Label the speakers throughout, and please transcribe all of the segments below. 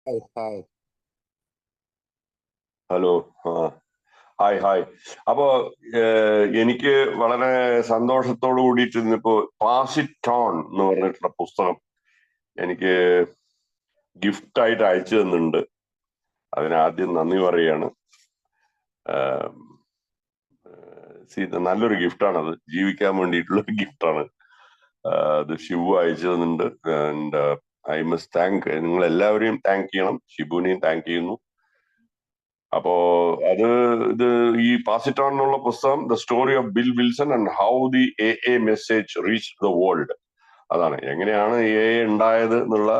Speaker 1: Hi hi.
Speaker 2: Hello. ആ hi hi. അപ്പോ എനിക്ക് വളരെ സന്തോഷത്തോടു കൂടിയിട്ട് ഇന്നിപ്പോ പാസ് ഇറ്റ് ഓൺ എന്ന് പറഞ്ഞിട്ടുള്ള പുസ്തകം എനിക്ക് ഗിഫ്റ്റ് ആയിട്ട് അയച്ചു തന്നിട്ടുണ്ട്. അതിനാദ്യം നന്ദി പറയുകയാണ്. നല്ലൊരു ഗിഫ്റ്റാണത്, ജീവിക്കാൻ വേണ്ടിയിട്ടുള്ള ഒരു ഗിഫ്റ്റാണ്. അത് ഷിബു അയച്ചു തന്നിട്ടുണ്ട്. ആൻഡ് ഐ മസ്റ്റ് താങ്ക്, നിങ്ങൾ എല്ലാവരെയും താങ്ക് ചെയ്യണം, ഷിബുവിനെയും താങ്ക് ചെയ്യുന്നു. അപ്പോ ഇത് ഈ പാസ് ഇറ്റ് ഓൺ എന്നുള്ള പുസ്തകം the story of Bill Wilson and how the a message reach the world, അതാണ് എങ്ങനെയാണ് എ ഉണ്ടായത് എന്നുള്ള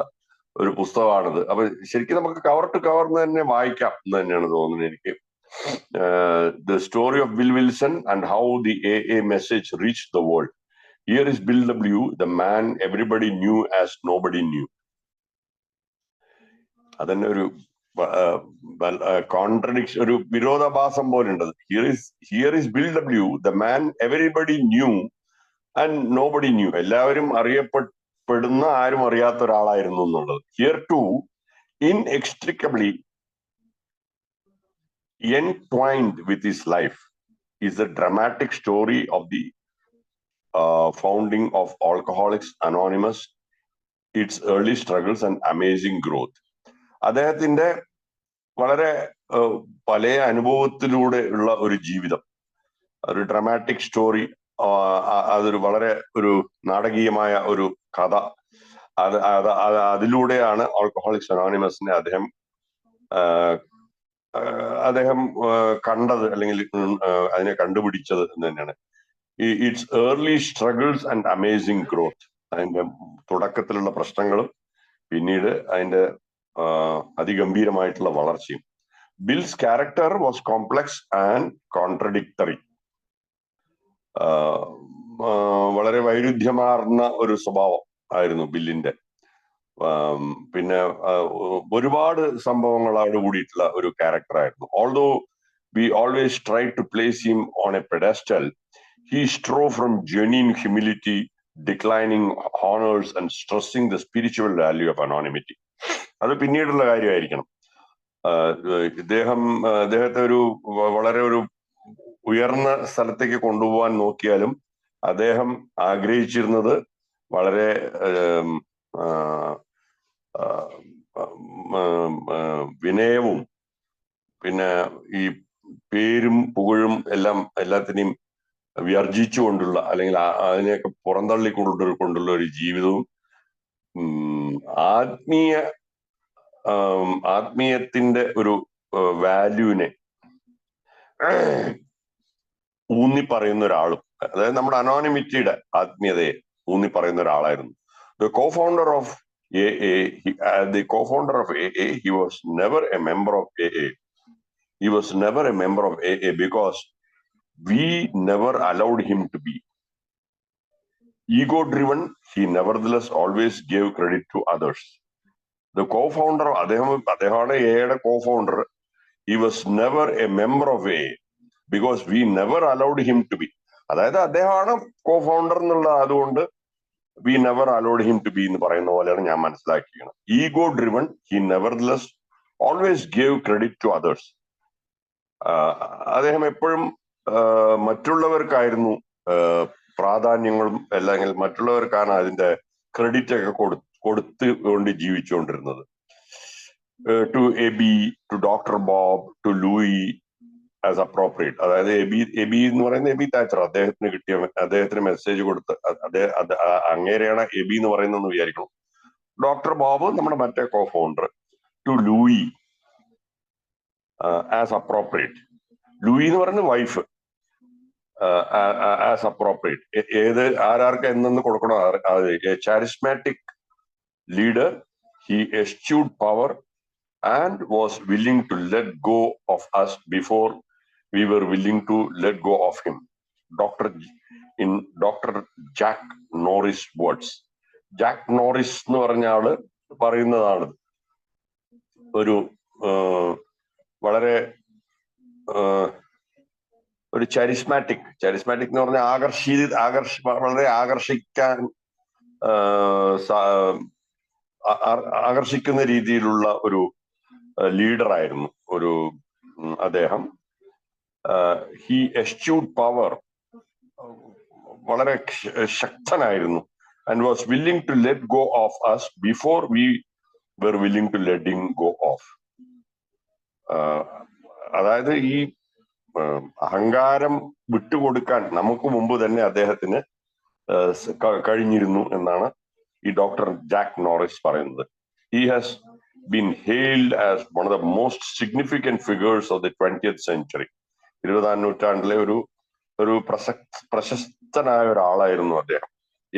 Speaker 2: ഒരു പുസ്തകമാണിത്. അപ്പൊ ശരിക്കും നമുക്ക് കവർ ടു കവർ തന്നെ വായിക്കാം എന്ന് തന്നെയാണ് തോന്നുന്നത് എനിക്ക്. The story of Bill Wilson and how the a message reach the world. Here is Bill W, the man everybody knew as nobody knew. അതന്നെ ഒരു കോൺട്രഡിക്ഷൻ, ഒരു വിരോധാഭാസം പോലെ ഉണ്ട്. Here is Bill W, the man everybody knew and nobody knew. എല്ലാവരും അറിയപ്പെടുന്ന ആരും അറിയാത്ത ഒരാളായിരുന്നു എന്നുള്ളത്. Here too inextricably entwined with his life is the dramatic story of the founding of Alcoholics Anonymous, its early struggles and amazing growth. അദ്ദേഹത്തിന്റെ വളരെ പല അനുഭവത്തിലൂടെ ഉള്ള ഒരു ജീവിതം, ഒരു ഡ്രാമാറ്റിക് സ്റ്റോറി, അതൊരു വളരെ ഒരു നാടകീയമായ ഒരു കഥ. അതിലൂടെയാണ് ആൽക്കഹോളിക്സ് അനോണിമസിനെ അദ്ദേഹം കണ്ടത്, അല്ലെങ്കിൽ അതിനെ കണ്ടുപിടിച്ചത് എന്ന് തന്നെയാണ്. It's early struggles and amazing growth. അതിന്റെ തുടക്കത്തിലുള്ള പ്രശ്നങ്ങളും പിന്നീട് അതിന്റെ അതിഗംഭീരമായിട്ടുള്ള വളർച്ചയും. Bills character was complex and contradictory. വളരെ വൈരുദ്ധ്യമാർന്ന ഒരു സ്വഭാവം ആയിരുന്നു ബില്ലിന്റെ. പിന്നെ ഒരുപാട് സംഭവങ്ങളോട് കൂടിയിട്ടുള്ള ഒരു ക്യാരക്ടറായിരുന്നു. Although we always try to place him on a pedestal, he strove from genuine humility, declining honors and stressing the spiritual value of anonymity. അത് പിന്നീടുള്ള കാര്യമായിരിക്കണം. അദ്ദേഹത്തെ ഒരു വളരെ ഒരു ഉയർന്ന സ്ഥലത്തേക്ക് കൊണ്ടുപോകാൻ നോക്കിയാലും അദ്ദേഹം ആഗ്രഹിച്ചിരുന്നത് വളരെ വിനയവും പിന്നെ ഈ പേരും പുകഴും എല്ലാത്തിനെയും വ്യർജിച്ചുകൊണ്ടുള്ള, അല്ലെങ്കിൽ അതിനെയൊക്കെ പുറന്തള്ളിക്കൊണ്ടുള്ള ഒരു ജീവിതവും ആത്മീയത്തിന്റെ ഒരു വാല്യൂവിനെ ഊന്നി പറയുന്ന ഒരാളും, അതായത് നമ്മുടെ അനോണിമിറ്റിയുടെ ആത്മീയതയെ ഊന്നി പറയുന്ന ഒരാളായിരുന്നു. The co-founder of AA, he was never a member of AA. He was never a member of AA because we never allowed him to be. Ego-driven, he nevertheless always gave credit to others. The co-founder, അദ്ദേഹമാണ് എയുടെ co-founder. He was never a member of AA because we never allowed him to be. അതായത് അദ്ദേഹമാണ് co-founder എന്നുള്ള അതുകൊണ്ട് we never allowed him to be എന്ന് പറയുന്ന പോലെയാണ് ഞാൻ മനസ്സിലാക്കിയത്. Ego-driven, he nevertheless always gave credit to others. അദ്ദേഹം എപ്പോഴും മറ്റുള്ളവർക്കായിരുന്നു പ്രാധാന്യങ്ങളും, അല്ലെങ്കിൽ മറ്റുള്ളവർക്കാണ് അതിന്റെ ക്രെഡിറ്റ് ഒക്കെ കൊടുത്തുകൊണ്ട് ജീവിച്ചുകൊണ്ടിരുന്നത്. To Ebby, to doctor Bob, to Lois as appropriate. അതായത് എബി എന്ന് പറയുന്നത് എബി താച്ചർ, അദ്ദേഹത്തിന് മെസ്സേജ് കൊടുത്ത് അങ്ങേരെയാണ് എബി എന്ന് പറയുന്നതെന്ന് വിചാരിക്കണം. ഡോക്ടർ ബോബ് നമ്മുടെ മറ്റേ co founder. To Lois as appropriate. Lois എന്ന് പറയുന്നത് വൈഫ്. ആസ് അപ്രോപ്രിയേറ്റ്, ആരാർക്ക് എന്നു കൊടുക്കണോ. charismatic leader, he eschewed power and was willing to let go of us before we were willing to let go of him. In Dr. Jack Norris words. Jack Norris എന്ന് പറഞ്ഞ ആള് പറയുന്നതാണ് ഒരു വളരെ ഒരു ചാരിസ്മാറ്റിക് എന്ന് പറഞ്ഞാൽ വളരെ ആകർഷിക്കുന്ന രീതിയിലുള്ള ഒരു ലീഡറായിരുന്നു ഒരു അദ്ദേഹം. ഹി എസ്ച്യൂഡ് പവർ, വളരെ ശക്തനായിരുന്നു. And was willing to let go of us before we were willing to let him go off. അതായത് ഈ അഹങ്കാരം വിട്ടുകൊടുക്കാൻ നമുക്ക് മുമ്പ് തന്നെ അദ്ദേഹത്തിന് കഴിഞ്ഞിരുന്നു എന്നാണ് ഈ ഡോക്ടർ ജാക്ക് നോറിസ് പറയുന്നത്. He has been hailed as one of the most significant figures of the 20th century. 20ാം നൂറ്റാണ്ടിലെ ഒരു പ്രശസ്തനായ ഒരാളായിരുന്നു അദ്ദേഹം.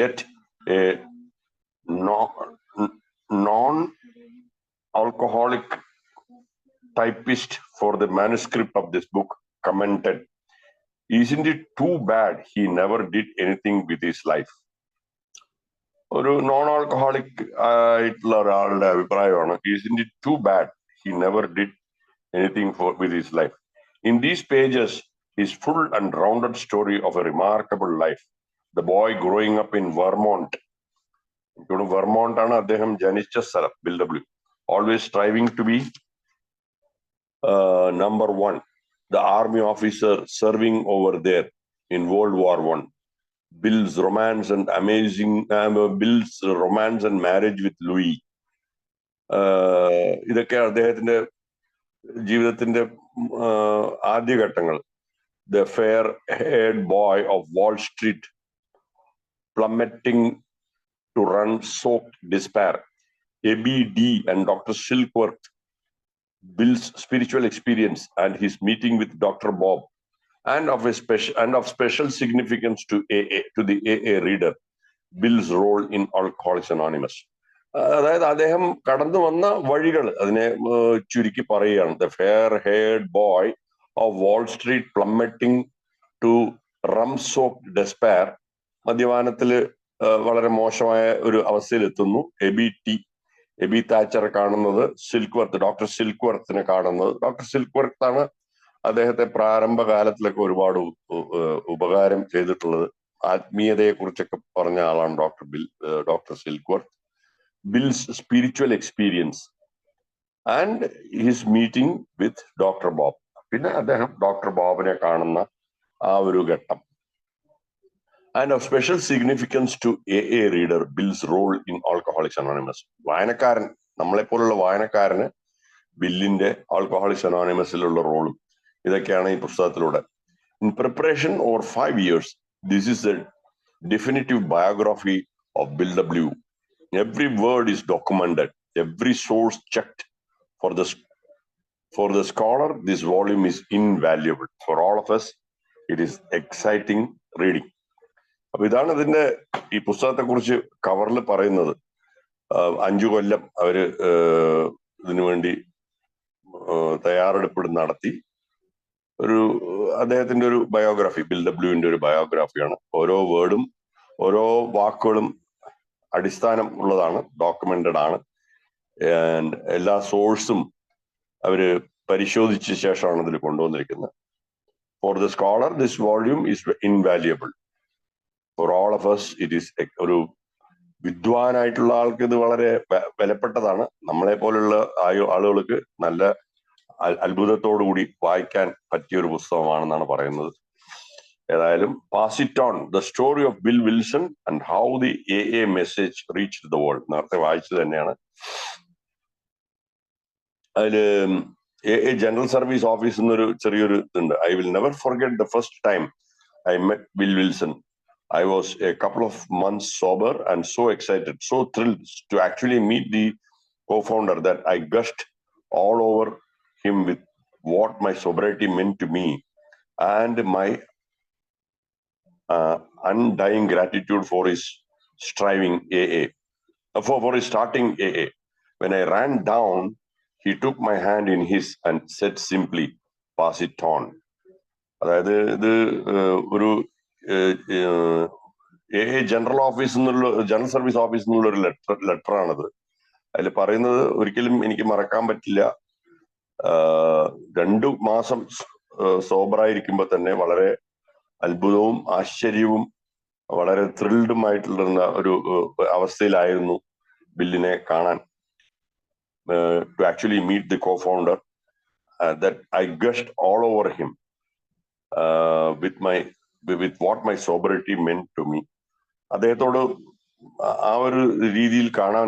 Speaker 2: Yet a non-alcoholic typist for the manuscript of this book commented, "Isn't it too bad he never did anything with his life?" ഒരു non alcoholic ആയിട്ടുള്ള ഒരാളുടെ അഭിപ്രായമാണ്, "Isn't it too bad he never did anything with his life?" In these pages is full and rounded story of a remarkable life. The boy growing up in Vermont, Vermont ആണ് അദ്ദേഹം ജനിച്ച സ്ഥലം, bill W, always striving to be number one, the army officer serving over there in World War I. Bill's romance and marriage with Louis. ഇതൊക്കെ അദ്ദേഹത്തിന്റെ ജീവിതത്തിന്റെ ആദ്യഘട്ടങ്ങൾ. The fair-haired boy of Wall Street plummeting to run-soaked despair. A.B.D. and Dr. Silkworth, Bill's spiritual experience and his meeting with Dr. Bob, and of special significance to the AA reader, Bill's role in Alcoholics Anonymous. അതായത് അദ്ദേഹം കടന്നു വന്ന വഴികൾ അതിനെ ചുരുക്കി പറയുകയാണ്. The fair-haired boy of Wall Street plummeting to rum-soaked despair. മദ്യപാനത്തില് വളരെ മോശമായ ഒരു അവസ്ഥയിലെത്തുന്നു. എബി താച്ചർ കാണുന്നത് ഡോക്ടർ സിൽക്വർത്തിനെ കാണുന്നത്. ഡോക്ടർ സിൽക്വർത്ത് ആണ് അദ്ദേഹത്തെ പ്രാരംഭകാലത്തിലൊക്കെ ഒരുപാട് ഉപകാരം ചെയ്തിട്ടുള്ളത്. ആത്മീയതയെ കുറിച്ചൊക്കെ പറഞ്ഞ ആളാണ് doctor Silkworth. Bill's spiritual experience and his meeting with doctor Bob. പിന്നെ അദ്ദേഹം ഡോക്ടർ ബോബിനെ കാണുന്ന ആ ഒരു ഘട്ടം. And of special significance to AA reader, Bill's role in Alcoholics Anonymous. വായനക്കാരൻ, നമ്മളെപ്പോലുള്ള വായനക്കാരന് ബില്ലിന്റെ ആൽക്കഹോളിക്സ് അനോണിമസിലുള്ള റോളും ഇതൊക്കെയാണ് ഈ പുസ്തകത്തിലൂടെ. In preparation over 5 years, this is a definitive biography of Bill W. Every word is documented, every source checked. For the scholar, this volume is invaluable. For all of us, it is exciting reading. അപ്പൊ ഇതാണ് ഇതിന്റെ ഈ പുസ്തകത്തെ കുറിച്ച് കവറിൽ പറയുന്നത്. 5 കൊല്ലം അവര് ഇതിനു വേണ്ടി തയ്യാറെടുപ്പ് നടത്തി അദ്ദേഹത്തിന്റെ ഒരു ബയോഗ്രാഫി, ബിൽ ഡബ്ല്യുവിന്റെ ഒരു ബയോഗ്രാഫിയാണ്. ഓരോ വേർഡും ഓരോ വാക്കുകളും അടിസ്ഥാനം ഉള്ളതാണ്, ഡോക്യുമെന്റഡ് ആണ്. എല്ലാ സോഴ്സും അവര് പരിശോധിച്ച ശേഷമാണ് ഇതിൽ കൊണ്ടുവന്നിരിക്കുന്നത്. For the scholar this volume is invaluable. For all of us it is ഒരു വിദ്വാനായിട്ടുള്ള ആൾക്ക് ഇത് വളരെ വിലപ്പെട്ടതാണ്. നമ്മളെ പോലുള്ള ആളുകൾക്ക് നല്ല അത്ഭുതത്തോടു കൂടി വായിക്കാൻ പറ്റിയ ഒരു പുസ്തകമാണെന്നാണ് പറയുന്നത്. ഏതായാലും pass it on, the story of Bill Wilson and how the AA message reached the world. നേരത്തെ വായിച്ചത് തന്നെയാണ്. അതില് AA ജനറൽ സർവീസ് ഓഫീസ് എന്നൊരു ചെറിയൊരു ഇതുണ്ട്. I will never forget the first time I met Bill Wilson. I was a couple of months sober and so excited, so thrilled to actually meet the co-founder that I gushed all over him with what my sobriety meant to me and my undying gratitude for his striving AA, for his starting AA. When I ran down, he took my hand in his and said simply, "Pass it on." അതായത് ഇത് ഒരു AA general service office എന്നുള്ള ഒരു ലെറ്ററാണിത്. അതിൽ പറയുന്നത് ഒരിക്കലും എനിക്ക് മറക്കാൻ പറ്റില്ല. 2 മാസം സോബറായിരിക്കുമ്പോ തന്നെ വളരെ അത്ഭുതവും ആശ്ചര്യവും വളരെ ത്രിൽഡുമായിട്ടുള്ള ഒരു അവസ്ഥയിലായിരുന്നു ബില്ലിനെ കാണാൻ. to actually meet the co-founder, that I gushed all over him with what my sobriety meant to me. അദ്ദേഹത്തോട് ആ ഒരു രീതിയിൽ കാണാൻ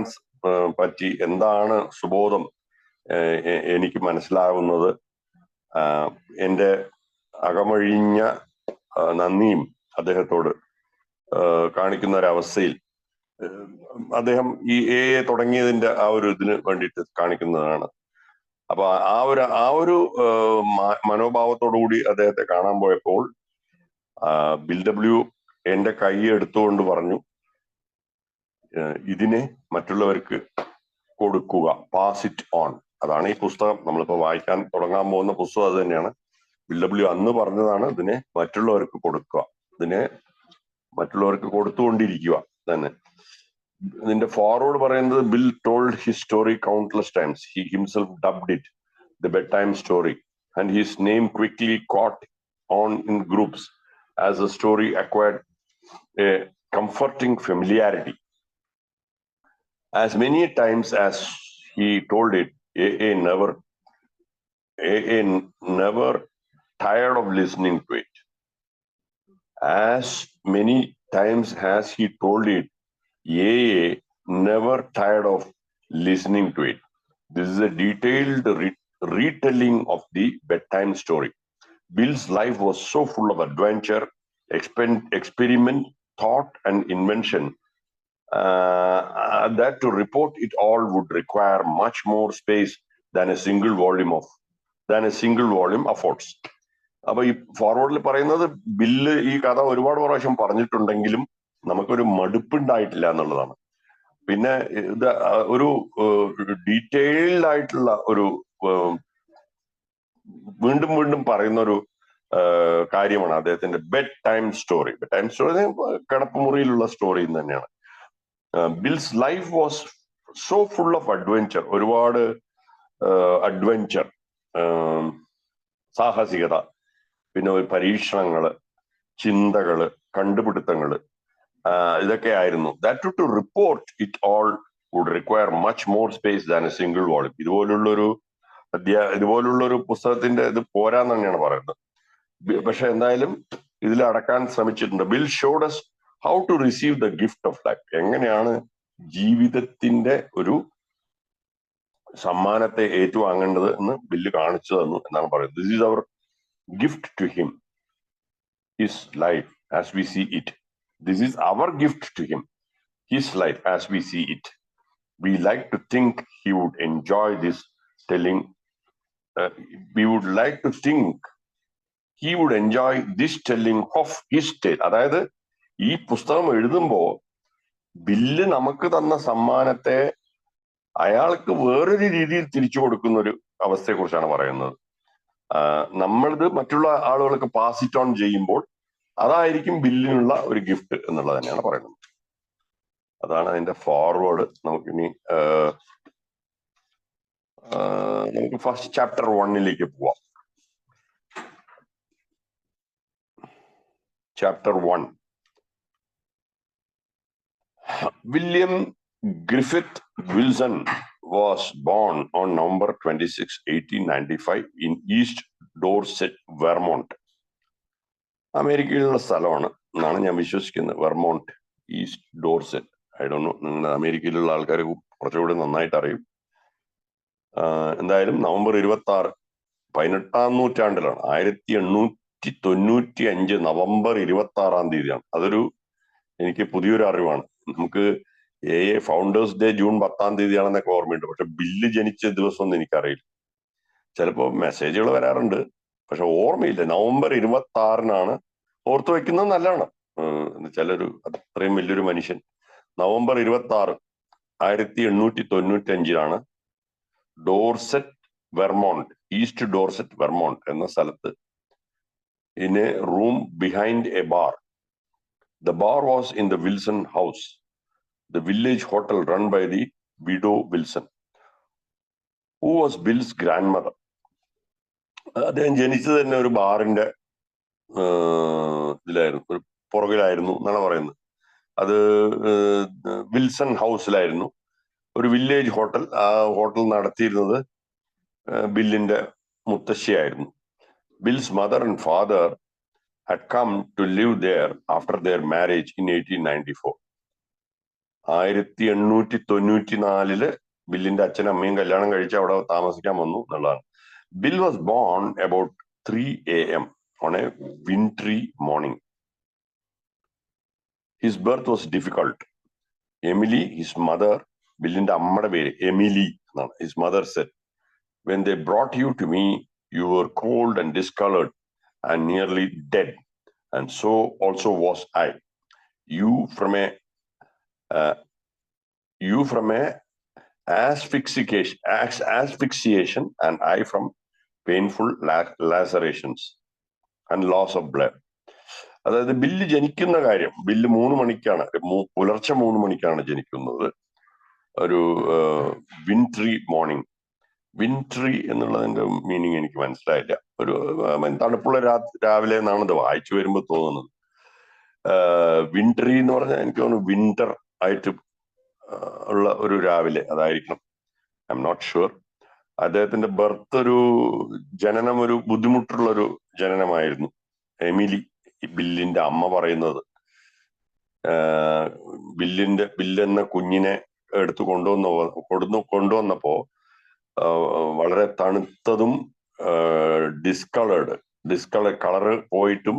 Speaker 2: പറ്റി. എന്താണ് സുബോധം എനിക്ക് മനസ്സിലാകുന്നത്, എൻ്റെ അകമഴിഞ്ഞ നന്ദിയും അദ്ദേഹത്തോട് കാണിക്കുന്ന ഒരവസ്ഥയിൽ അദ്ദേഹം ഈ തുടങ്ങിയതിന്റെ ആ ഒരു ഇതിന് വേണ്ടിയിട്ട് കാണിക്കുന്നതാണ്. അപ്പൊ ആ ഒരു മനോഭാവത്തോടു കൂടി അദ്ദേഹത്തെ കാണാൻ പോയപ്പോൾ ബിൽ ഡബ്ല്യു എന്റെ കൈ എടുത്തുകൊണ്ട് പറഞ്ഞു, ഇതിനെ മറ്റുള്ളവർക്ക് കൊടുക്കുക, പാസ് ഇറ്റ് ഓൺ. അതാണ് ഈ പുസ്തകം. നമ്മളിപ്പോ വായിക്കാൻ തുടങ്ങാൻ പോകുന്ന പുസ്തകം അത് തന്നെയാണ്. ബിൽ ഡബ്ല്യു അന്ന് പറഞ്ഞതാണ്, ഇതിനെ മറ്റുള്ളവർക്ക് കൊടുക്കുക, ഇതിനെ മറ്റുള്ളവർക്ക് കൊടുത്തുകൊണ്ടിരിക്കുക തന്നെ. ഇതിന്റെ ഫോർവേഡ് പറയുന്നത്, bill told his story countless times. He himself dubbed it the bedtime story, and his name quickly caught on in groups as the story acquired a comforting familiarity. As many times as he told it, AA never tired of listening to it. As many times as he told it, AA never tired of listening to it. This is a detailed retelling of the bedtime story. Bill's life was so full of adventure, experiment, thought, and invention that to report it all would require much more space than a single volume affords. അപ്പൊ ഈ ഫോർവേഡിൽ പറയുന്നത്, bill ഈ കഥ ഒരുപാട് പ്രാവശ്യം പറഞ്ഞിട്ടുണ്ടെങ്കിലും നമുക്കൊരു മടുപ്പുണ്ടായിട്ടില്ല എന്നുള്ളതാണ്. പിന്നെ ഇത് ഒരു ഡീറ്റെയിൽഡ് ആയിട്ടുള്ള ഒരു വീണ്ടും വീണ്ടും പറയുന്ന ഒരു കാര്യമാണ് അദ്ദേഹത്തിന്റെ bedtime story. Bedtime story കിടപ്പുമുറിയിലുള്ള സ്റ്റോറി തന്നെയാണ്. Bill's life was so full of adventure. ഒരുപാട് അഡ്വെഞ്ചർ, സാഹസികത, പിന്നെ പരീക്ഷണങ്ങള്, ചിന്തകള്, കണ്ടുപിടുത്തങ്ങള്, ഇതൊക്കെ ആയിരുന്നു. That to report it all would require much more space than a single volume. ഇതുപോലുള്ളൊരു പുസ്തകത്തിന്റെ ഇത് പോരാന്ന് തന്നെയാണ് പറയുന്നത്. പക്ഷെ എന്തായാലും ഇതിൽ അടക്കാൻ ശ്രമിച്ചിട്ടുണ്ട്. Bill showed us how to receive the gift of life. എങ്ങനെയാണ് ജീവിതത്തിന്റെ ഒരു സമ്മാനത്തെ ഏറ്റുവാങ്ങേണ്ടത് എന്ന് ബില്ല് കാണിച്ചു തന്നു എന്നാണ് പറയുന്നത്. This is our gift to him, his life as we see it. This is our gift to him, his life as we see it. We like to think he would enjoy this telling. We would like to think he would enjoy this telling of his tale. അതായത് ഈ പുസ്തകം എഴുതുമ്പോ bill നമുക്ക് തന്ന സമ്മാനത്തെ അയാൾക്ക് വേറൊരു രീതിയിൽ തിരിച്ചു കൊടുക്കുന്ന ഒരു അവസ്ഥയെ കുറിച്ചാണ് പറയുന്നത്. നമ്മളിത് മറ്റുള്ള ആളുകൾക്ക് പാസ് ഇറ്റ് ഓൺ ചെയ്യുമ്പോൾ അതായിരിക്കും ബില്ലിനുള്ള ഒരു ഗിഫ്റ്റ് എന്നുള്ളത് തന്നെയാണ് പറയുന്നത്. അതാണ് അതിന്റെ ഫോർവേഡ്. നമുക്കിനി നമുക്ക് ഫസ്റ്റ് ചാപ്റ്റർ 1 പോവാം. Chapter 1. William Griffith Wilson was born on November 26, 1895 in East Dorset, Vermont. അമേരിക്കയിലുള്ള സ്ഥലമാണ് എന്നാണ് ഞാൻ വിശ്വസിക്കുന്നത്, Vermont, east Dorset. I don't know, നിങ്ങൾ അമേരിക്കയിലുള്ള ആൾക്കാർ കുറച്ചുകൂടി നന്നായിട്ട് അറിയും. എന്തായാലും നവംബർ 26, 18ാം നൂറ്റാണ്ടിലാണ്, 1895 നവംബർ 26 തീയതിയാണ്. അതൊരു എനിക്ക് പുതിയൊരു അറിവാണ്. നമുക്ക് ഫൗണ്ടേഴ്സ് ഡേ ജൂൺ 10 തീയതിയാണെന്നൊക്കെ ഓർമ്മയുണ്ട്. പക്ഷെ ബില്ല് ജനിച്ച ദിവസം ഒന്നും എനിക്കറിയില്ല. ചിലപ്പോൾ മെസ്സേജുകൾ വരാറുണ്ട്, പക്ഷെ ഓർമ്മയില്ല. നവംബർ 26 ഓർത്തു വെക്കുന്നത് നല്ലതാണ്. ചിലരു അത്രയും വലിയൊരു മനുഷ്യൻ. November 26, 1895 Dorset, Vermont, east Dorset, Vermont എന്ന സ്ഥലത്ത്, in A room behind A bar. The bar was in the Wilson House, the village hotel run by the widow Wilson, who was Bill's grandmother. അദ്ദേഹം ജനിച്ചത് തന്നെ ഒരു ബാറിന്റെ ഇതിലായിരുന്നു, ഒരു പുറകിലായിരുന്നു എന്നാണ് പറയുന്നത്. അത് വിൽസൺ ഹൗസിലായിരുന്നു. ഒരു വില്ലേജ് ഹോട്ടൽ. ആ ഹോട്ടൽ നടത്തിയിരുന്നത് ബില്ലിന്റെ മുത്തശ്ശിയായിരുന്നു. Bill's mother and father had come to live there after their marriage in 1894. 1894 ബില്ലിന്റെ അച്ഛനും അമ്മയും കല്യാണം കഴിച്ച് അവിടെ താമസിക്കാൻ വന്നു എന്നുള്ളതാണ്. Bill was born about 3 a.m. on a wintry morning. His birth was difficult. Emily, his mother, ബില്ലിന്റെ അമ്മയുടെ പേര് എമിലി എന്നാണ്. His mother said, when they brought you to me, you were cold and discolored and nearly dead, and so also was I. You from a asphyxiation, and I from painful lacerations and loss of blood. അതായത് bill ജനിക്കുന്ന കാര്യം, bill 3 മണിക്കാണ്, പുലർച്ചെ 3 മണിക്കാണ് ജനിക്കുന്നത്. ഒരു വിൻട്രി morning. വിൻട്രി എന്നുള്ളതിന്റെ meaning എനിക്ക് മനസ്സിലായില്ല. ഒരു തണുപ്പുള്ള രാവിലെ എന്നാണ് ഇത് വായിച്ചു വരുമ്പോൾ തോന്നുന്നത്. വിൻട്രി എന്ന് പറഞ്ഞാൽ എനിക്ക് തോന്നുന്നു വിന്റർ ആയിട്ട് ഉള്ള ഒരു രാവിലെ അതായിരിക്കണം. I am not sure. അദ്ദേഹത്തിന്റെ ബർത്ത് ജനനം ഒരു ബുദ്ധിമുട്ടുള്ളൊരു ജനനമായിരുന്നു. എമിലി, ബില്ലിന്റെ അമ്മ പറയുന്നത്, ബില്ലെന്ന കുഞ്ഞിനെ എടുത്ത് കൊണ്ടുവന്നപ്പോ വളരെ തണുത്തതും കളറ് പോയിട്ടും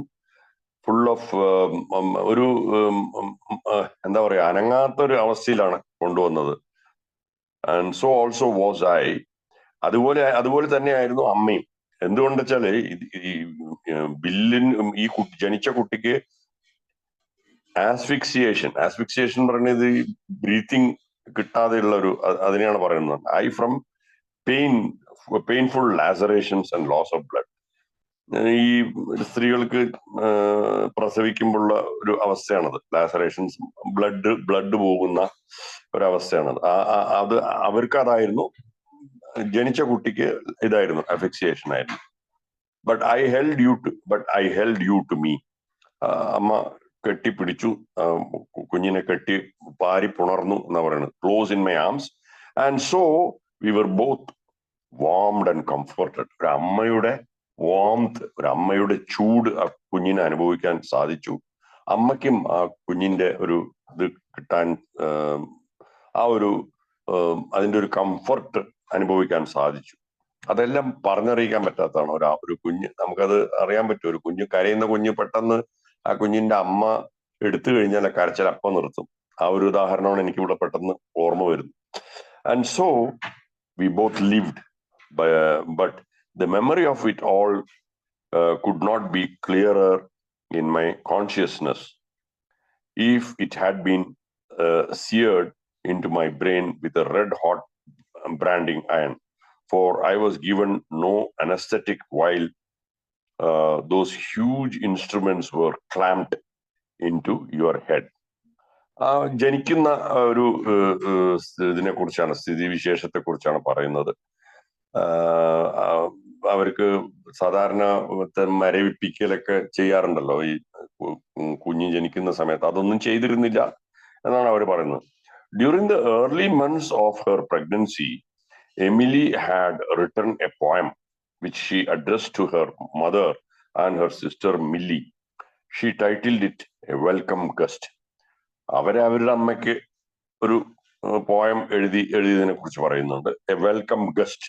Speaker 2: ഫുൾ ഓഫ് ഒരു എന്താ പറയാ അനങ്ങാത്തൊരു അവസ്ഥയിലാണ് കൊണ്ടുവന്നത്. And so also was I. അതുപോലെ തന്നെയായിരുന്നു അമ്മയും. എന്തുകൊണ്ട് വെച്ചാല് ഈ ഈ ജനിച്ച കുട്ടിക്ക് ആസ്ഫിക്സിയേഷൻ പറയുന്നത് ബ്രീത്തിങ് കിട്ടാതെയുള്ള അതിനെയാണ് പറയുന്നത്. I from painful lacerations and loss of blood. ഈ സ്ത്രീകൾക്ക് പ്രസവിക്കുമ്പോഴുള്ള ഒരു അവസ്ഥയാണത്. ലാസറേഷൻസ്, ബ്ലഡ് പോകുന്ന ഒരവസ്ഥയാണത്. അത് അവർക്ക് അതായിരുന്നു. ജനിച്ച കുട്ടിക്ക് ഇതായിരുന്നു, അഫിക്സിയേഷൻ ആയിരുന്നു. But I held you to me. അമ്മ കെട്ടിപ്പിടിച്ചു, കുഞ്ഞിനെ കെട്ടി പാരി പുണർന്നു എന്നാ പറയുന്നത്. Close in my arms and so we were both warmed and comforted. ഒരു അമ്മയുടെ വാംത്, ഒരു അമ്മയുടെ ചൂട് ആ കുഞ്ഞിനെ അനുഭവിക്കാൻ സാധിച്ചു. അമ്മയ്ക്കും ആ കുഞ്ഞിന്റെ ഒരു ഇത് കിട്ടാൻ, അതിന്റെ ഒരു കംഫർട്ട് അനുഭവിക്കാൻ സാധിച്ചു. അതെല്ലാം പറഞ്ഞറിയിക്കാൻ പറ്റാത്തതാണ്. ഒരു കുഞ്ഞ്, നമുക്കത് അറിയാൻ പറ്റും. ഒരു കുഞ്ഞ്, കരയുന്ന കുഞ്ഞ് പെട്ടെന്ന് ആ കുഞ്ഞിന്റെ അമ്മ എടുത്തു കഴിഞ്ഞാൽ കരച്ചിൽ അപ്പം നിർത്തും. ആ ഒരു ഉദാഹരണമാണ് എനിക്ക് ഇവിടെ പെട്ടെന്ന് ഓർമ്മ വരുന്നത്. And so we both lived, but the memory of it all could not be clearer in my consciousness if it had been seared into my brain with a red hot branding iron, for I was given no anesthetic while those huge instruments were clamped into your head. ജനിക്കുന്ന ഒരു ഇതിനെ കുറിച്ചാണ്, സ്ഥിതിവിശേഷത്തെ കുറിച്ചാണ് പറയുന്നത്. അവർക്ക് സാധാരണ മരവിപ്പിക്കലൊക്കെ ചെയ്യാറുണ്ടല്ലോ ഈ കുഞ്ഞ് ജനിക്കുന്ന സമയത്ത്. അതൊന്നും ചെയ്തിരുന്നില്ല എന്നാണ് അവർ പറയുന്നത്. During the early months of her pregnancy, Emily had written a poem which she addressed to her mother and her sister Millie. She titled it A Welcome Guest. അവരുടെ അമ്മയ്ക്ക് ഒരു പോയം എഴുതിയതിനെ കുറിച്ച് പറയുന്നുണ്ട്. A welcome guest.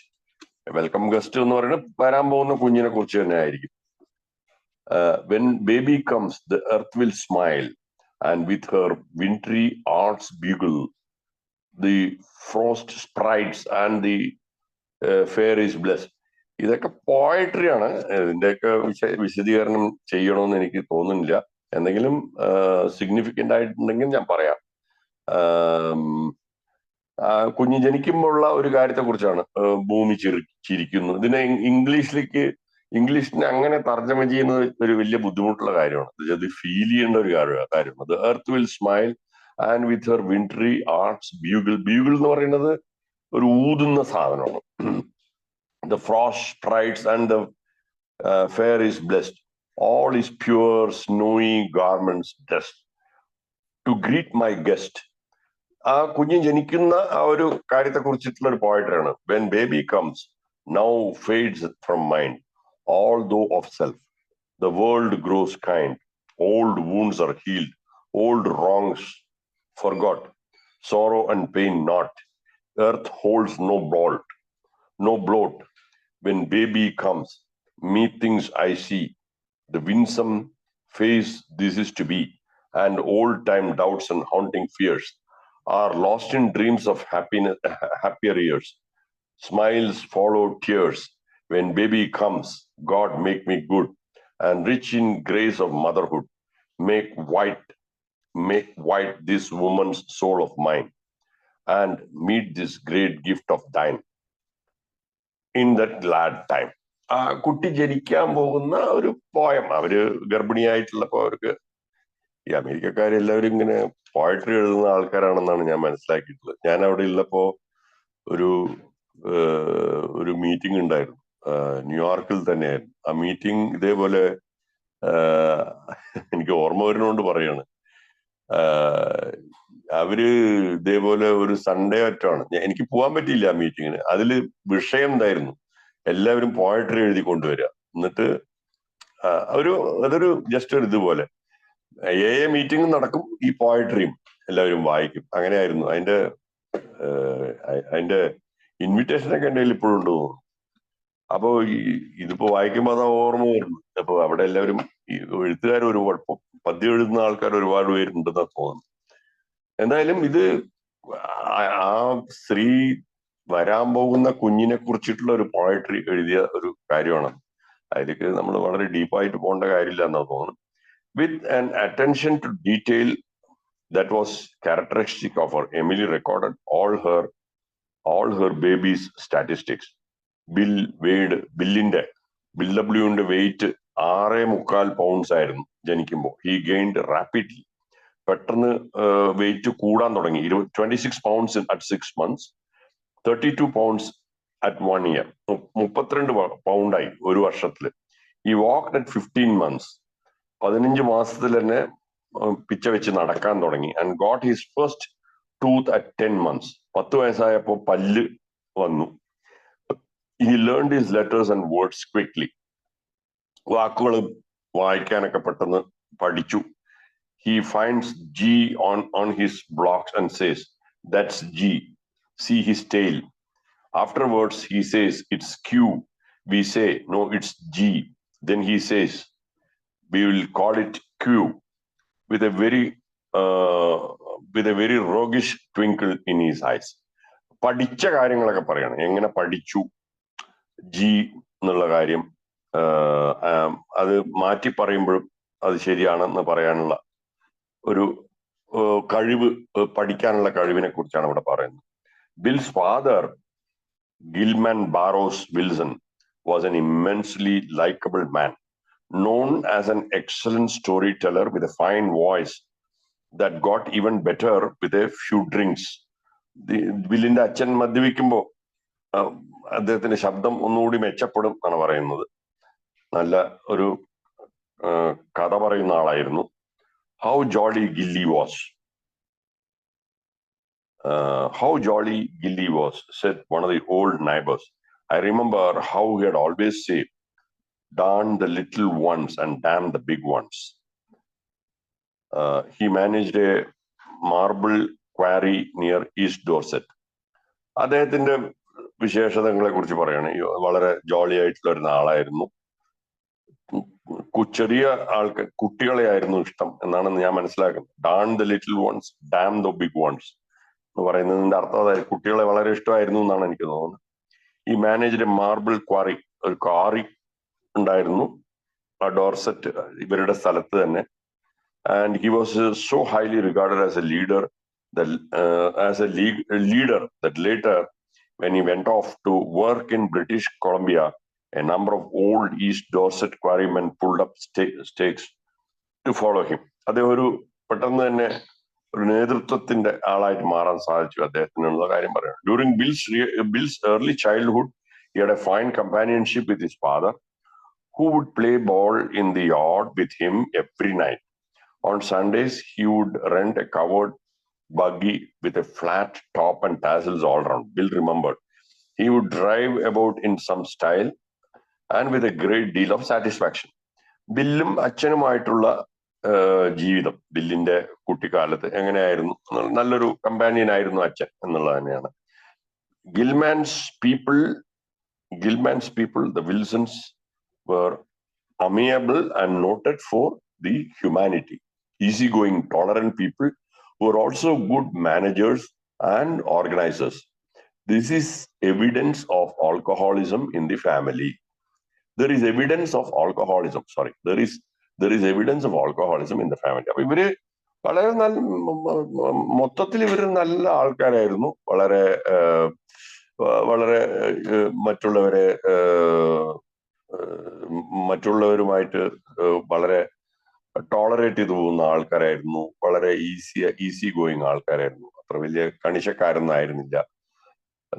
Speaker 2: Welcome guest എന്ന് പറയുന്നത് വരാൻ പോകുന്ന കുഞ്ഞിനെ കുറിച്ച് തന്നെ ആയിരിക്കും. When baby comes, the earth will smile, and with her wintry arts bugle, the frost sprites and the fair is blessed. ഇതൊക്കെ പോയട്രിയാണ്. ഇതിന്റെയൊക്കെ വിശദീകരണം ചെയ്യണമെന്ന് എനിക്ക് തോന്നുന്നില്ല. എന്തെങ്കിലും സിഗ്നിഫിക്കന്റ് ആയിട്ടുണ്ടെങ്കിൽ ഞാൻ പറയാം. കുഞ്ഞ് ജനിക്കുമ്പോഴുള്ള ഒരു കാര്യത്തെ കുറിച്ചാണ് ഭൂമി ചിരിക്കുന്നത്. ഇതിനെ ഇംഗ്ലീഷിനെ അങ്ങനെ തർജ്ജമ ചെയ്യുന്നത് ഒരു വലിയ ബുദ്ധിമുട്ടുള്ള കാര്യമാണ്. അത് ഫീൽ ചെയ്യേണ്ട ഒരു കാര്യമാണ്. The earth will smile and with her wintry arts bugle. Bugle എന്ന് പറയുന്നത് ഒരു ഊതുന്ന സാധനമാണ്. The frost sprites and the fair is blessed. All is pure, snowy garments dressed to greet my guest. ആ കുഞ്ഞ് ജനിക്കുന്ന ആ ഒരു കാര്യത്തെ കുറിച്ചിട്ടുള്ള ഒരു പോയട്രിയാണ്. When baby comes now fades from mind all though of self. The world grows kind. Old wounds are healed. Old wrongs forgot. Sorrow and pain not. Earth holds no bolt, no bloat. When baby comes, methinks I see the winsome face this is to be, and old-time doubts and haunting fears are lost in dreams of happiness, happier years. Smiles follow tears. When baby comes, God make me good and rich in grace of motherhood. Make white this woman's soul of mine, and meet this great gift of thine in that glad time. ആ കുട്ടി ജനിക്കാൻ പോകുന്ന ഒരു poem. അവര് ഗർഭിണിയായിട്ടുള്ളപ്പോ അവർക്ക് ഈ അമേരിക്കക്കാരെല്ലാവരും ഇങ്ങനെ poetry എഴുതുന്ന ആൾക്കാരാണെന്നാണ് ഞാൻ മനസ്സിലാക്കിയിട്ടുള്ളത്. ഞാൻ അവിടെ ഉള്ളപ്പോ ഒരു മീറ്റിംഗ് ഉണ്ടായിരുന്നു, ന്യൂയോർക്കിൽ തന്നെയായിരുന്നു. ആ മീറ്റിംഗ് ഇതേപോലെ എനിക്ക് ഓർമ്മ വരുന്നോണ്ട് പറയാണ്, അവര് ഇതേപോലെ ഒരു സൺഡേ ഒറ്റാണ്, എനിക്ക് പോകാൻ പറ്റിയില്ല ആ മീറ്റിങ്ങിന്. അതില് വിഷയം എന്തായിരുന്നു, എല്ലാവരും പോയട്രി എഴുതി കൊണ്ടുവരിക. എന്നിട്ട് അതൊരു ജസ്റ്റ് ഒരു ഇതുപോലെ മീറ്റിംഗ് നടക്കും, ഈ പോയട്രിയും എല്ലാവരും വായിക്കും. അങ്ങനെയായിരുന്നു. അതിന്റെ ഇൻവിറ്റേഷനൊക്കെ എൻ്റെ കയ്യിൽ ഇപ്പോഴും ഉണ്ട് തോന്നുന്നു. അപ്പോ ഇതിപ്പോ വായിക്കുമ്പോ അതാ ഓർമ്മ വരുന്നു. അപ്പൊ അവിടെ എല്ലാവരും എഴുത്തുകാർ ഒരുപാട് പദ്യം എഴുതുന്ന ആൾക്കാർ ഒരുപാട് പേരുണ്ടെന്നാ തോന്നുന്നു. എന്തായാലും ഇത് ആ സ്ത്രീ വരാൻ പോകുന്ന കുഞ്ഞിനെ കുറിച്ചിട്ടുള്ള ഒരു പോയട്രി എഴുതിയ ഒരു കാര്യമാണ്. അതിലേക്ക് നമ്മൾ വളരെ ഡീപ്പായിട്ട് പോകേണ്ട കാര്യമില്ല എന്നാ തോന്നുന്നു. With an attention to detail that was characteristic of her, Emily recorded all her baby's statistics. ബില്ലിന്റെ വെയിറ്റ് 6.25 പൗണ്ട്സ് ആയിരുന്നു ജനിക്കുമ്പോൾ. He gained rapidly. പെട്ടെന്ന് വെയിറ്റ് കൂടാൻ തുടങ്ങി. 26 pounds at 6 months, 32 pounds at 1 year. 32 പൗണ്ടായി ഒരു വർഷത്തില്. He walked at 15 months. 15 മാസത്തിൽ തന്നെ പിച്ച വെച്ച് നടക്കാൻ തുടങ്ങി. And got his first tooth at 10 months. 10 വയസ്സായപ്പോ പല്ല് വന്നു. He learned his letters and words quickly. വാക്കുകൾ വായിക്കാനൊക്കെ പെട്ടെന്ന് പഠിച്ചു. He finds G on his blocks and says, "That's G. See his tail." Afterwards, he says, "It's Q." We say, "No, it's G." Then he says, "We will call it Q," with a very roguish twinkle in his eyes. പഠിച്ച കാര്യങ്ങളൊക്കെ പറയണം. എങ്ങനെ പഠിച്ചു G എന്നുള്ള കാര്യം, അത് മാറ്റി പറയുമ്പോഴും അത് ശരിയാണെന്ന് പറയാനുള്ള ഒരു കഴിവ്, പഠിക്കാനുള്ള കഴിവിനെ കുറിച്ചാണ് ഇവിടെ പറയുന്നത്. Bill's father, Gilman Barrows Wilson, was an immensely likable man, known as an excellent storyteller with a fine voice that got even better with a few drinks. ബില്ലിന്റെ അച്ഛൻ മദ്യപിക്കുമ്പോ അദ്ദേഹത്തിന്റെ ശബ്ദം ഒന്നുകൂടി മെച്ചപ്പെടും എന്നാണ് പറയുന്നത്. നല്ല ഒരു കഥ പറയുന്ന ആളായിരുന്നു. How jolly Gilly was. How jolly Gilly was, said one of the old neighbors. I remember how he had always said, "Darn the little ones and damn the big ones." He managed a marble quarry near East Dorset. അദ്ദേഹത്തിന്റെ വിശേഷതകളെ കുറിച്ച് പറയാണ്. വളരെ ജോളി ആയിട്ടുള്ള ഒരു ആളായിരുന്നു. ചെറിയ കുട്ടികളെ ആയിരുന്നു ഇഷ്ടം എന്നാണ് ഞാൻ മനസ്സിലാക്കുന്നത്. Darn the little ones, damn the big ones എന്ന് പറയുന്നതിന്റെ അർത്ഥം അതായത് കുട്ടികളെ വളരെ ഇഷ്ടമായിരുന്നു എന്നാണ് എനിക്ക് തോന്നുന്നത്. ഈ മാനേജർ മാർബിൾ ക്വാറി, ഒരു ക്വാറി ഉണ്ടായിരുന്നു ആ ഡോർസെറ്റ് ഇവരുടെ സ്ഥലത്ത് തന്നെ. And he was so highly regarded as A leader that later when he went off to work in British Columbia, a number of old East Dorset quarrymen pulled up stakes to follow him. അദ്ദേഹം ഒരു പെട്ടെന്ന് തന്നെ ഒരു നേതൃത്വത്തിന്റെ ആളായിട്ട് മാറാൻ സാധിച്ചു അദ്ദേഹത്തിനുള്ള കാര്യം പറയാം. During Bill's early childhood, he had a fine companionship with his father, who would play ball in the yard with him every night. On Sundays, he would rent a covered buggy with a flat top and tassels all around. Bill remembered. He would drive about in some style and with a great deal of satisfaction. ബില്ലും അച്ഛനുമായിട്ടുള്ള ജീവിതം, ബില്ലിന്റെ കുട്ടിക്കാലത്ത് എങ്ങനെയായിരുന്നു, നല്ലൊരു companion ആയിരുന്നു അച്ഛൻ എന്നുള്ളത് തന്നെയാണ്. Gilman's people, the Wilsons, were amiable and noted for the humanity, easygoing, tolerant people who were also good managers and organizers. This is evidence of alcoholism in the family. There is evidence of alcoholism. Sorry, there is evidence of alcoholism in the family. അപ്പൊ ഇവര് വളരെ മൊത്തത്തിൽ ഇവര് നല്ല ആൾക്കാരായിരുന്നു. വളരെ മറ്റുള്ളവരുമായിട്ട് വളരെ ടോളറേറ്റ് ചെയ്തു പോകുന്ന ആൾക്കാരായിരുന്നു. വളരെ ഈസി ഗോയിങ് ആൾക്കാരായിരുന്നു. അത്ര വലിയ കണിശക്കാരൊന്നും ആയിരുന്നില്ല.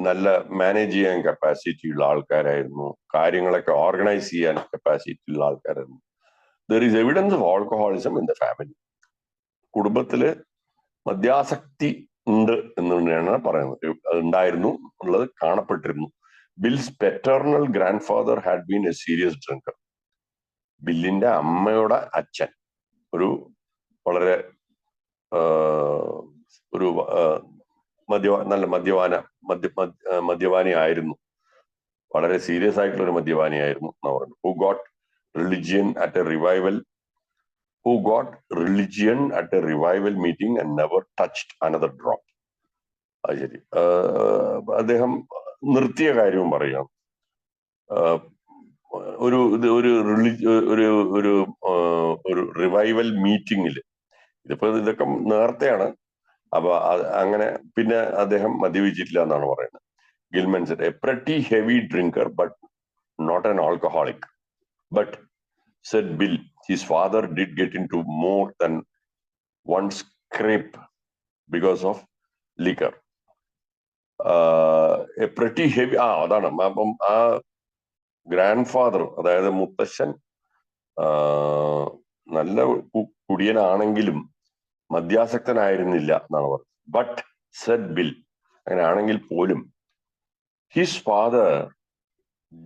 Speaker 2: നല്ല മാനേജ് ചെയ്യാൻ കപ്പാസിറ്റി ഉള്ള ആൾക്കാരായിരുന്നു. കാര്യങ്ങളൊക്കെ ഓർഗനൈസ് ചെയ്യാൻ കപ്പാസിറ്റി ഉള്ള ആൾക്കാരായിരുന്നു. There is evidence of alcoholism in the family. കുടുംബത്തില് മദ്യാസക്തി ഉണ്ട് എന്ന് തന്നെയാണ് പറയുന്നത്. ഉണ്ടായിരുന്നു എന്നുള്ളത് കാണപ്പെട്ടിരുന്നു. Bill's paternal grandfather had been a serious drinker. ബില്ലിന്റെ അമ്മയുടെ അച്ഛൻ വളരെ നല്ല മദ്യപാനി ആയിരുന്നു. വളരെ സീരിയസ് ആയിട്ടുള്ള ഒരു മദ്യപാനിയായിരുന്നു എന്ന് പറഞ്ഞു. Who got religion at a revival meeting and never touched another drop. അത് ശരി. അദ്ദേഹം നിർത്തിയ കാര്യവും പറയാം. ഒരു റിവൈവൽ മീറ്റിംഗിൽ, ഇതൊക്കെ നേരത്തെയാണ്. അപ്പൊ അങ്ങനെ പിന്നെ അദ്ദേഹം മദ്യപിച്ചിട്ടില്ല എന്നാണ് പറയുന്നത്. Gilman said, a pretty heavy drinker, but not an alcoholic. But, said Bill, his father did get into more than one scrape because of liquor. A pretty heavy, അതാണ്. അപ്പം ആ ഗ്രാൻഡ് ഫാദർ, അതായത് മുത്തശ്ശൻ, നല്ല കുടിയനാണെങ്കിലും മദ്യാസക്തനായിരുന്നില്ല എന്നാണ് പറഞ്ഞത്. ബട്ട് സെഡ് ബിൽ, അങ്ങനെ ആണെങ്കിൽ പോലും his father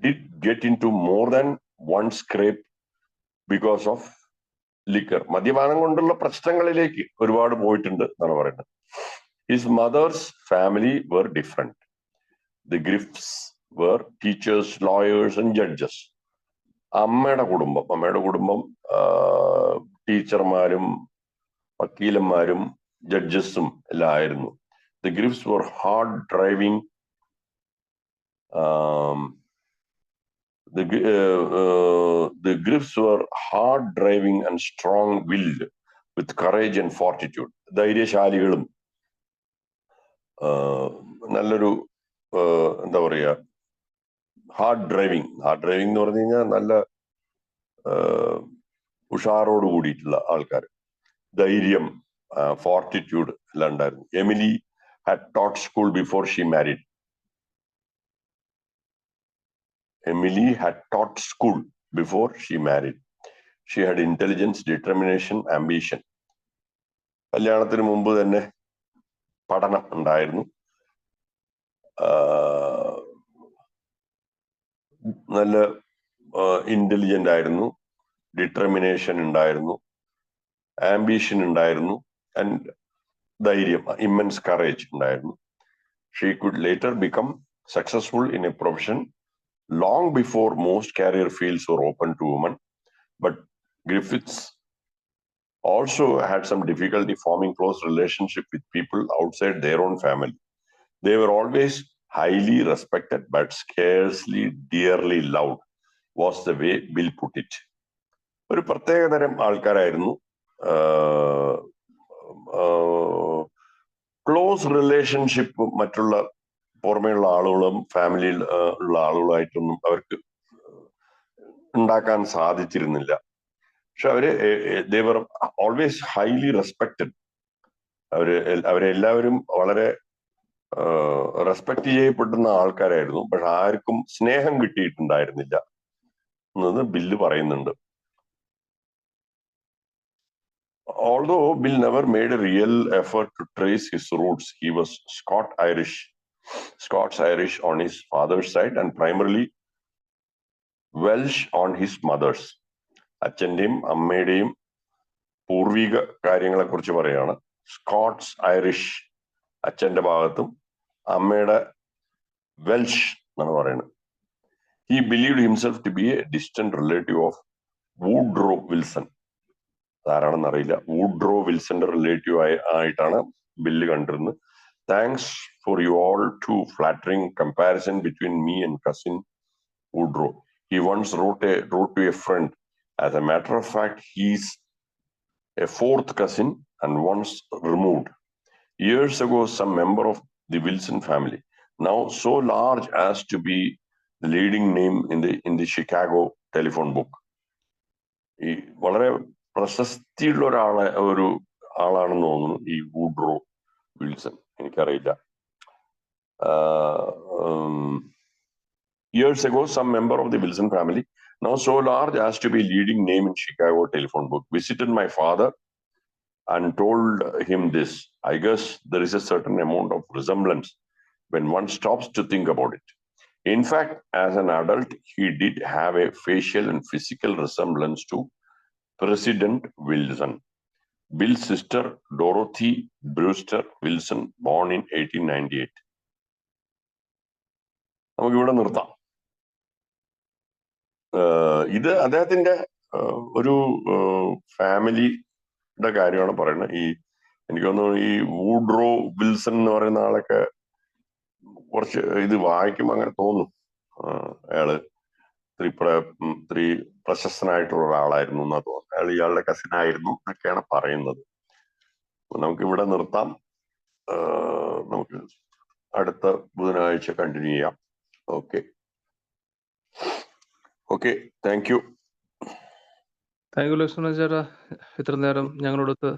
Speaker 2: did get into more than one scrape because of liquor. മദ്യപാനം കൊണ്ടുള്ള പ്രശ്നങ്ങളിലേക്ക് ഒരുപാട് പോയിട്ടുണ്ട് എന്നാണ് പറയുന്നത്. His mother's family were different. The Griffs were teachers, lawyers and judges. അമ്മയുടെ കുടുംബം ടീച്ചർമാരും വക്കീലന്മാരും ജഡ്ജസും എല്ലാം ആയിരുന്നു. The Griffs were hard driving. The Griffs were hard driving and strong-willed with courage and fortitude. ധൈര്യശാലികളും നല്ലൊരു എന്താ പറയുക, ഹാർഡ് ഡ്രൈവിംഗ് എന്ന് പറഞ്ഞു കഴിഞ്ഞാൽ നല്ല ഉഷാറോട് കൂടിയിട്ടുള്ള ആൾക്കാർ. ധൈര്യം, ഫോർട്ടിറ്റ്യൂഡ് എല്ലാം ഉണ്ടായിരുന്നു. Emily had taught school before she married. She had intelligence, determination, ambition. കല്യാണത്തിന് മുമ്പ് തന്നെ പഠനം ഉണ്ടായിരുന്നു. നല്ല ഇന്റലിജന്റ് ആയിരുന്നു, ഡിറ്റർമിനേഷൻ ഉണ്ടായിരുന്നു, ആംബിഷൻ ഉണ്ടായിരുന്നു, ആൻഡ് ധൈര്യം, ഇമ്മൻസ് കറേജ് ഉണ്ടായിരുന്നു. She could later become successful in a profession long before most career fields were open to women. But Griffiths also had some difficulty forming close relationship with people outside their own family. They were always highly respected but scarcely dearly loved, was the way Bill put it. ഒരു പ്രത്യേകതരം ആൾക്കാരായിരുന്നു. Close relationship മറ്റുള്ള പുറമേയുള്ള ആളുകളും ഫാമിലിയിൽ ഉള്ള ആളുകളായിട്ടൊന്നും അവർക്ക് ഉണ്ടാക്കാൻ സാധിച്ചിരുന്നില്ല. പക്ഷെ they were always highly respected. അവരെല്ലാവരും വളരെ റെസ്പെക്ട് ചെയ്യപ്പെടുന്ന ആൾക്കാരായിരുന്നു. പക്ഷെ ആർക്കും സ്നേഹം കിട്ടിയിട്ടുണ്ടായിരുന്നില്ല എന്നത് ബില്ല് പറയുന്നുണ്ട്. Although Bill never made a real effort to trace his roots, he was Scots-Irish on his father's side and primarily Welsh on his mother's. അച്ഛന്റെയും അമ്മയുടെയും പൂർവിക കാര്യങ്ങളെ കുറിച്ച് പറയാണ്. സ്കോട്ട്സ് ഐറിഷ് അച്ഛന്റെ ഭാഗത്തും അമ്മയുടെ വെൽഷ് എന്നാണ് പറയുന്നത്. He believed himself to be a distant relative of Woodrow Wilson. ആരാണെന്നറിയില്ല. വൂഡ്രോ വിൽസന്റെ റിലേറ്റീവ് ആയിട്ടാണ് ബില്ല് കണ്ടിരുന്നത്. Thanks for you all to flattering comparison between me and cousin Woodrow. He once wrote to a friend. As a matter of fact, he's a fourth cousin and once removed. Years ago, some member of the Wilson family, now so large as to be the leading name in the Chicago telephone book. ഈ വളരെ പ്രശസ്തിയുള്ള ഒരു ആളാണെന്ന് തോന്നുന്നു ഈ Woodrow Wilson. എനിക്കറിയില്ല. Years ago, some member of the Wilson family, now so large as to be leading name in Chicago telephone book, visited my father and told him this. I guess there is a certain amount of resemblance when one stops to think about it. In fact, as an adult, he did have a facial and physical resemblance to President Wilson. Bill's sister, Dorothy Brewster Wilson, born in 1898. നമുക്ക് ഇവിടെ നിർത്താം. ഇത് അദ്ദേഹത്തിന്റെ ഒരു ഫാമിലിയുടെ കാര്യമാണ് പറയുന്നത്. എനിക്ക് തോന്നുന്നു ഈ വൂഡ്രോ വിൽസൺ എന്ന് പറയുന്ന ആളൊക്കെ കുറച്ച് ഇത് വായിക്കുമ്പോൾ അങ്ങനെ തോന്നും അയാള് ഇത്തിരി പ്രശസ്തനായിട്ടുള്ള ഒരാളായിരുന്നു എന്നാ തോന്നുന്നു. അയാൾ ഇയാളുടെ കസിൻ ആയിരുന്നു എന്നൊക്കെയാണ് പറയുന്നത്. നമുക്ക് ഇവിടെ നിർത്താം. നമുക്ക് അടുത്ത ബുധനാഴ്ച കണ്ടിന്യൂ ചെയ്യാം. Okay, thank you.
Speaker 1: Thank you Lakshmana ചേട്ടാ, ഇത്ര നേരം ഞങ്ങളോടൊത്ത്